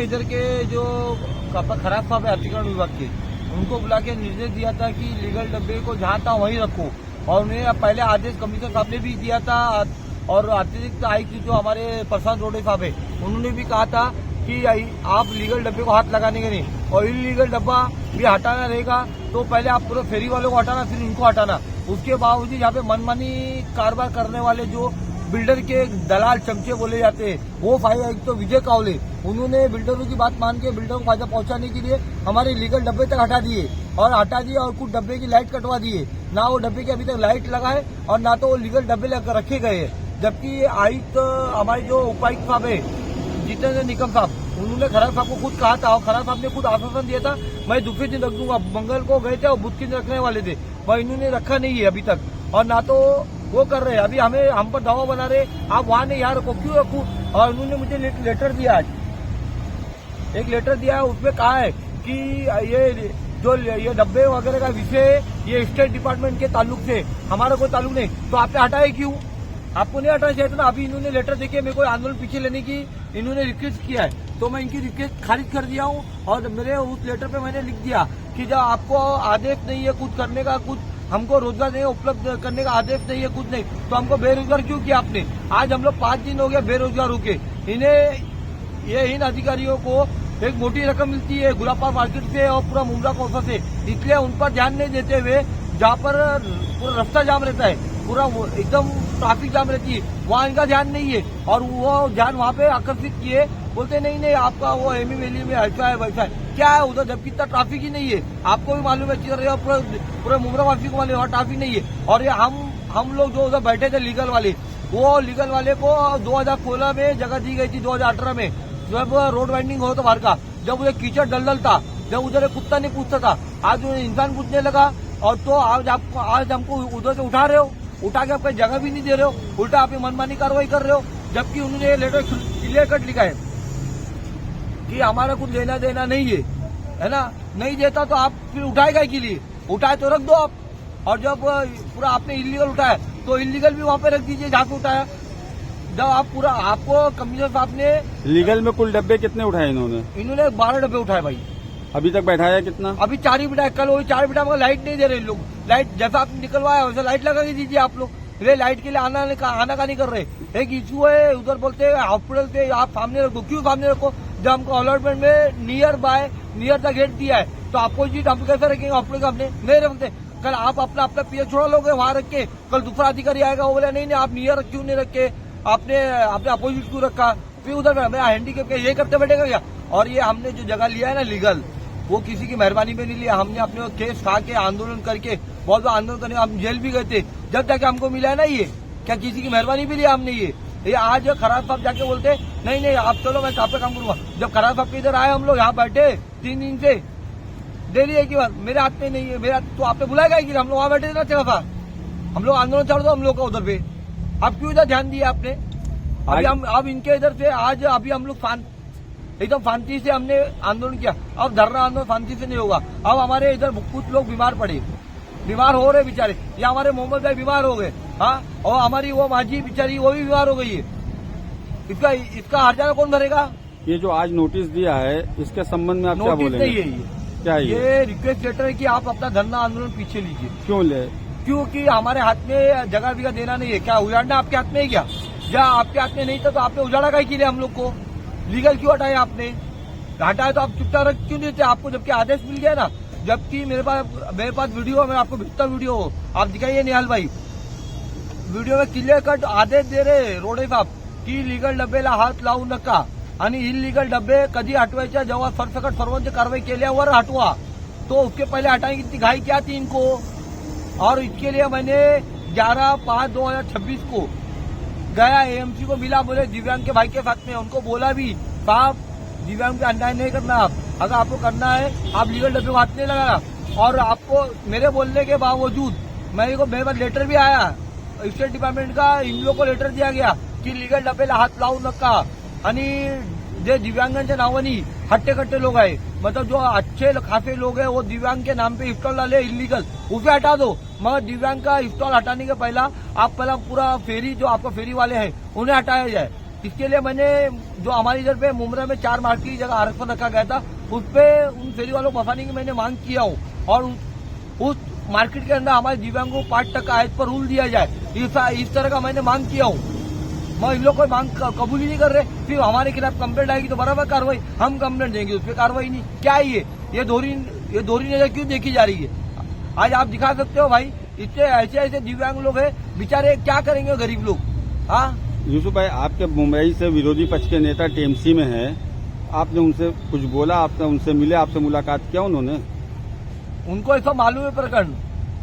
इधर के जो खराब साहब है अतिक्रमण विभाग के, उनको बुला के निर्देश दिया था कि लीगल डब्बे को जहाँ था वहीं रखो, और उन्हें पहले आदेश कमिश्नर साहब ने भी दिया था, और अतिरिक्त आयुक्त जो हमारे प्रशांत रोडे साहब है उन्होंने भी कहा था कि आप लीगल डब्बे को हाथ लगाने के नहीं, और इलीगल डब्बा भी हटाना रहेगा तो पहले आप पूरे फेरी वालों को हटाना, फिर इनको हटाना। उसके बावजूद यहाँ पे मनमानी कारोबार करने वाले जो बिल्डर के दलाल चमचे बोले जाते हैं, वो फाइव आयुक्त तो विजय कावले, उन्होंने बिल्डरों की बात मान के बिल्डरों को फायदा पहुंचाने के लिए हमारे लीगल डब्बे तक हटा दिए, और कुछ डब्बे की लाइट कटवा दिए। ना वो डब्बे की अभी तक लाइट लगा है और ना तो वो लीगल डब्बे रखे गए हैं। जबकि आयुक्त हमारे जो उपायुक्त साहब है जितेंद्र निकम साहब, उन्होंने खराब साहब को खुद कहा था, और खराब साहब ने खुद आश्वासन दिया था मैं दूसरे दिन रख दूंगा। मंगल को गए थे और बुध के दिन रखने वाले थे, वह इन्होंने रखा नहीं है अभी तक, और ना तो वो कर रहे हैं। अभी हम पर दबाव बना रहे, आप वहां नहीं यहाँ रखो, क्यों रखू। और उन्होंने मुझे लेटर दिया, आज एक लेटर दिया है, उसमें कहा है कि ये डब्बे वगैरह का विषय ये स्टेट डिपार्टमेंट के ताल्लुक से, हमारा कोई ताल्लुक नहीं, तो आपने हटाए क्यों? आपको नहीं हटाना चाहिए था ना। अभी इन्होंने लेटर देके मेरे को आंदोलन पीछे लेने की इन्होंने रिक्वेस्ट किया है, तो मैं इनकी रिक्वेस्ट खारिज कर दिया हूँ। और मेरे उस लेटर पे मैंने लिख दिया कि जब आपको आदेश नहीं है कुछ करने का, कुछ हमको रोजगार नहीं उपलब्ध करने का आदेश नहीं है, कुछ नहीं, तो हमको बेरोजगार क्यों किया आपने? आज हम लोग 5 दिन हो गए बेरोजगार होके। इन अधिकारियों को एक मोटी रकम मिलती है गुलाबपार मार्केट से और पूरा मुंब्रा कौसा से, इसलिए उन पर ध्यान नहीं देते हुए जहाँ पर पूरा रास्ता जाम रहता है, पूरा एकदम ट्रैफिक जाम रहती है, वहाँ इनका ध्यान नहीं है, और वो ध्यान वहाँ पे आकर्षित किए, बोलते नहीं आपका वो एमी वैली में ऐसा है वैसा है, क्या है उधर, जबकि इतना ट्रैफिक ही नहीं है। आपको भी मालूम है, चल रहे हो पूरे मुंब्रा वासी को मालूम है, ट्रैफिक नहीं है। और ये हम लोग जो उधर बैठे थे लीगल वाले, वो लीगल वाले को 2016 में जगह दी गई थी, 2018 में जब रोड वाइंडिंग हो तो बाहर का, जब उधर कीचड़ दलदल था, जब उधर कुत्ता नहीं पूछता था, आज इंसान पूछने लगा, और तो आज हमको उधर से उठा रहे हो, उठा के आपको जगह भी नहीं दे रहे हो, उल्टा आप मनमानी कार्रवाई कर रहे हो। जबकि उन्होंने लेटर क्लियर कट लिखा है कि हमारा कुछ लेना देना नहीं है ना, नहीं देता तो आप फिर उठाएगा के लिए, उठाए तो रख दो आप, और जब पूरा आपने इलीगल उठाया तो इलीगल भी वहाँ पे रख दीजिए जहाँ पे उठाया। जब आप पूरा, आपको कमिश्नर साहब ने लीगल में कुल डब्बे कितने उठाए इन्होंने 12 डब्बे उठाए भाई। अभी तक बैठाया कितना? अभी 4 ही बिठाए, कल वही 4 बिठा, लाइट नहीं दे रहे लोग। लाइट जैसा आपने निकलवाया वैसे लाइट लगा के दीजिए आप लोग, रे लाइट के लिए आना का नहीं कर रहे। एक इशू है, उधर बोलते हैं हॉस्पिटल से आप सामने रखो, क्यों सामने रखो? जब हमको अलॉटमेंट में नियर द गेट दिया है, तो अपोजिट हम कैसे रखेंगे हॉस्पिटल का? अपने नहीं रखते। कल आप अपना पीछे छोड़ा लोगे वहां रख के, कल दूसरा अधिकारी आएगा, वो बोले नहीं आप नियर क्यों नहीं रखे, आपने अपोजिट क्यों रखा? फिर उधर मैं हैंडीकैप के ये करते बैठेगा क्या? और ये हमने जो जगह लिया है ना लीगल, वो किसी की मेहरबानी में नहीं लिया, हमने अपने केस खा के आंदोलन करके, बहुत बार आंदोलन करने, हम जेल भी गए थे, जब जाके हमको मिला है ना ये, क्या किसी की मेहरबानी भी लिया हमने? ये आज खराब साहब जाके बोलते नहीं आप चलो मैं आप पे काम करूंगा। जब खराब साहब के इधर आए, हम लोग यहाँ बैठे 3 दिन से, डेली एक ही बार, मेरे हाथ में नहीं है, मेरा तो आपने बुलाएगा कि हम लोग वहाँ बैठे थे ना, चला था हम लोग आंदोलन चढ़ दो हम लोग का उधर पे, आप क्यों इधर ध्यान दिया आपने? अभी हम अब इनके इधर से आज अभी हम लोग एकदम शांति से हमने आंदोलन किया। अब धरना आंदोलन शांति से नहीं होगा। अब हमारे इधर कुछ लोग बीमार हो रहे बेचारे, या हमारे मोहम्मद भाई बीमार हो गए, हाँ, और हमारी वो माजी बेचारी वो भी बीमार हो गई है। इसका हर्जाना कौन भरेगा? ये जो आज नोटिस दिया है, इसके संबंध में आप क्या बोलेंगे? नहीं है ये, क्या ये रिक्वेस्ट लेटर है कि आप अपना धरना आंदोलन पीछे लीजिए। क्यों ले? क्योंकि हमारे हाथ में जगह देना नहीं है। क्या उजाड़ना आपके हाथ में है क्या? या आपके हाथ में नहीं था तो आपने उजाड़ा का के लिए हम लोग को लीगल क्यों हटाया? आपने हटाया तो आप चुपचाप रख क्यों नहीं देते आपको, जबकि आदेश मिल गया ना? जबकि मेरे पास वीडियो, मैं आपको भेजता वीडियो, आप दिखाइए निहाल भाई, वीडियो में क्लियर कट आदेश दे रहे रोडे साहब की लीगल डब्बेला हात लावू नका आणि इलीगल डब्बे कधी हटवायच्या, जेव्हा सरसकट सर्वांची कारवाई केल्यावर हटवा, तो उसके पहले हटाने की घाई क्या थी इनको? और इसके लिए मैंने 11/5/2026 को गया, एएमसी को मिला, बोले दिव्यांग के भाई के साथ में, उनको बोला भी साहब दिव्यांग पे अन्याय नहीं करना, आप अगर आपको करना है आप लीगल डब्बे को हाथ नहीं लगाना। और आपको मेरे बोलने के बावजूद मेरे पास लेटर भी आया स्टेट डिपार्टमेंट का, इन लोगों को लेटर दिया गया की लीगल डब्बेला हात लावू नका, आणि जे दिव्यांगांच्या नावानी हट्टे लोग है, मतलब जो अच्छे खासे लोग हैं वो दिव्यांग के नाम पे स्टॉल डाले इलीगल, उसे हटा दो। मगर दिव्यांग का स्टॉल हटाने के पहला आप पूरा फेरी, जो आपका फेरी वाले हैं उन्हें हटाया जाए, इसके लिए मैंने जो हमारी इधर पे मुमरा में 4 मार्केट की जगह आरक्षण रखा गया था, उस पे उन फेरी वालों को बसाने की मैंने मांग किया हूँ और उस मार्केट के अंदर हमारे दिव्यांगों को 5% आयत पर रूल दिया जाए, इस तरह का मैंने मांग किया हूँ। मैं इन लोग कोई मांग कबूल ही नहीं कर रहे। फिर हमारे खिलाफ कंप्लेंट आएगी तो बराबर कार्रवाई, हम कंप्लेंट देंगे, उस पर कार्रवाई नहीं। क्या है ये दोहरी नजर क्यों देखी जा रही है? आज आप दिखा सकते हो भाई, इतने ऐसे दिव्यांग लोग हैं, बेचारे क्या करेंगे गरीब लोग। हाँ यूसुफ भाई, आपके मुंबई से विरोधी पक्ष के नेता टीएमसी में है, आपने उनसे कुछ बोला, आपने उनसे मिले, आपसे मुलाकात किया उन्होंने? उनको ऐसा मालूम है प्रकरण,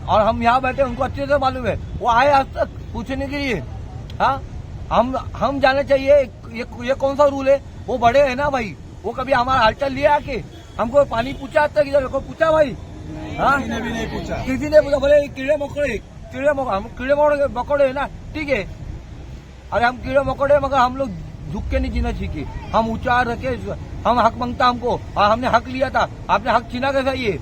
और हम यहाँ बैठे उनको अच्छे से मालूम है। वो आए आज तक पूछने के लिए। हाँ हम जाना चाहिए ये कौन सा रूल है? वो बड़े है ना भाई, वो कभी हमारा हालचाल लिए आके हमको पानी पूछा आज तक? इधर को पूछा भाई? हाँ किसी ने भी नहीं पूछा, किसी ने पूछा? बोले कीड़े मकोड़े है ना, ठीक है। अरे हम कीड़े मकोड़े, मगर हम लोग झुक के नहीं जीना सीखे, हम ऊंचा रखे। हम हक मांगता हमको, और हमने हक लिया था। आपने हक छीना कैसा? ये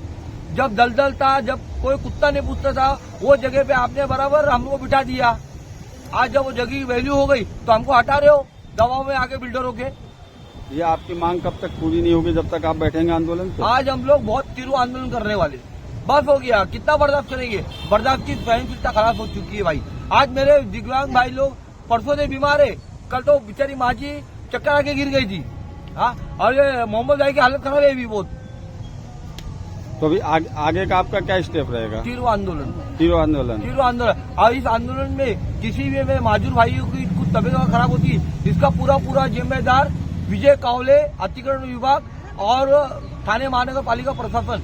जब दलदल था, जब कोई कुत्ता नहीं पूछता था, वो जगह पे आपने बराबर हमको बिठा दिया। आज जब वो जगह वैल्यू हो गई तो हमको हटा रहे हो दबाव में आके बिल्डरों के। ये आपकी मांग कब तक पूरी नहीं होगी, जब तक आप बैठेंगे आंदोलन पे? आज हम लोग बहुत तीव्र आंदोलन करने वाले। बस हो गया, कितना बर्दाश्त करेंगे? बर्दाश्त की सहनशीलता खराब हो चुकी है भाई। आज मेरे दिव्यांग भाई लोग परसों से बीमार है, कल तो बेचारी माँ जी चक्कर आके गिर गई थी। हाँ, और ये मोहम्मद भाई की हालत खराब है अभी बहुत। तो अभी आगे का आपका क्या स्टेप रहेगा? तीव्र आंदोलन। और इस आंदोलन में किसी भी में माजूर भाइयों की कुछ तबीयत खराब होती है, इसका पूरा जिम्मेदार विजय कावले, अतिक्रमण विभाग और थाने महानगर पालिका प्रशासन